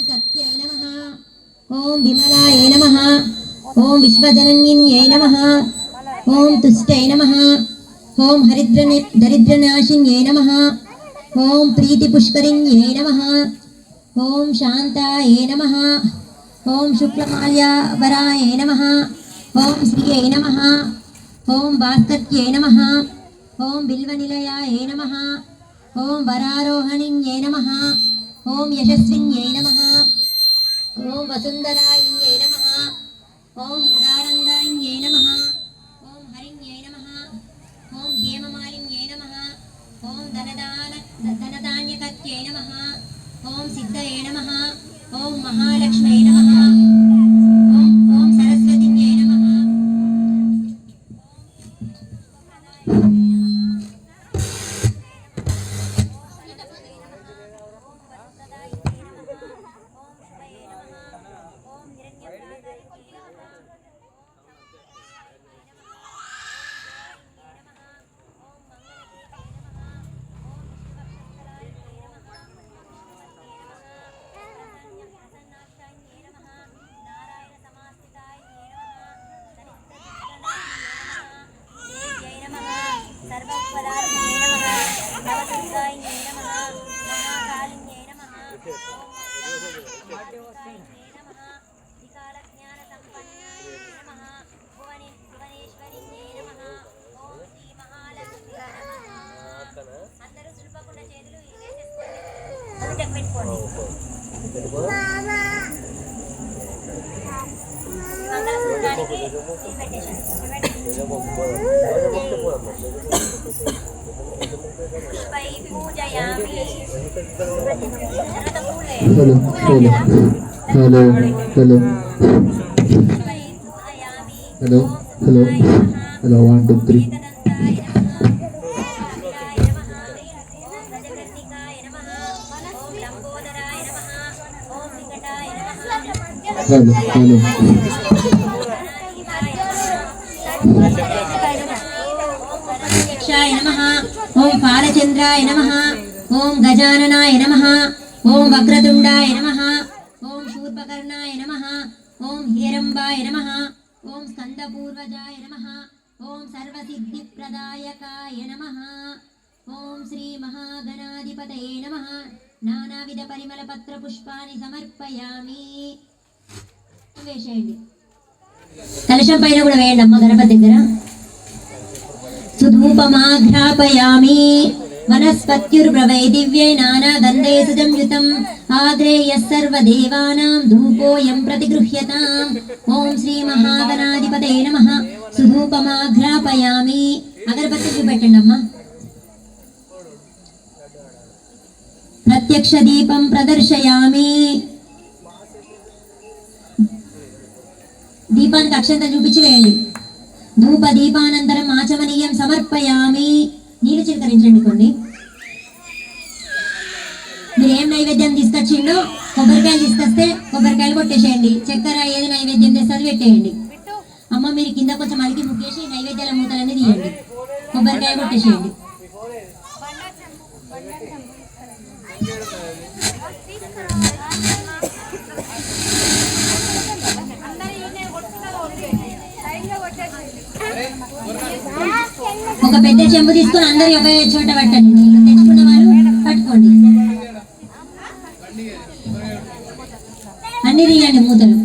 सत्यै नमः। ओम विमलाय नमः। ओम विश्वजनन्यै नमः। ओम तुष्टै नमः। ओम दरिद्रनाशिन्यै नमः। ओम प्रीतिपुष्करिण्यै नमः। ओम शांताय नमः। ओम शुक्लमाल्यावराय नमः। ओम श्रियै नमः। ओम भास्कर्यै नमः। ओम बिल्वनिलयाय नमः। ओम वरारोहणिन्यै नमः। ओम यशस्विन्यै नमः। ओम वसुंधरायै नमः। ओम उदारंगायै नमः। ओम हरिण्यै नमः। ओम हेममालिन्यै नमः। ओम धनधान्यकत्यै नमः। ओम सिद्धये नमः। ओम महालक्ष्म्यै नमः। ओम सरस्वतीयै नमः। Hello, 1 2 3. Hello. नमः। ओम बालचंद्राय नमः। ओम गजाननाय नमः। ओम वक्रतुंडाय नमः। ओम शूर्पकर्णाय नमः। ओम हिरंबाय नमः। ओम स्कंदपूर्वजाय नमः। ओम सर्वसिद्धिप्रदायकाय नमः। ओम श्री महागणाधिपतये नमः। नानाविध परिमलपत्र पुष्पानि समर्पयामि। వేసేయండి కలశం పైన కూడా వేయండి అమ్మ గణపతి దగ్గర. सुधूपमाघ्रापयामि वनस्पत्युर्भवै दिव्यै नानागन्धै सुजंयुतम् आग्रेयः सर्वदेवानां धूपोऽयं प्रतिगृह्यताम्. ओम श्री महागणाधिपतये नमः. सुधूपमाघ्रापयामि अगरबत्ति చూపెట్టండి అమ్మ. प्रत्यक्ष दीपं प्रदर्शयामि. దీపానికి అక్షంతలు చూపించి వేయండి. ధూప దీపానంతరం ఆచమనీయం సమర్పయామి. నీళ్ళు చిలకరించండి కొన్ని. మీరు ఏం నైవేద్యం తీసుకొచ్చిండో కొబ్బరికాయలు తీసుకొస్తే కొబ్బరికాయలు కొట్టేసేయండి. చక్కెర ఏది నైవేద్యం తెస్తే అది పెట్టేయండి. అమ్మ మీరు కింద కొంచెం అలికి ముక్కేసి నైవేద్యాల మూతలన్నీ తీయండి. కొబ్బరికాయ కొట్టేసేయండి. ఒక పెద్ద చెంబు తీసుకొని అందరు ఒక చోట పట్టండి. నీళ్ళు తెచ్చుకున్న వాళ్ళు పట్టుకోండి. అన్ని తీయండి మూతలు.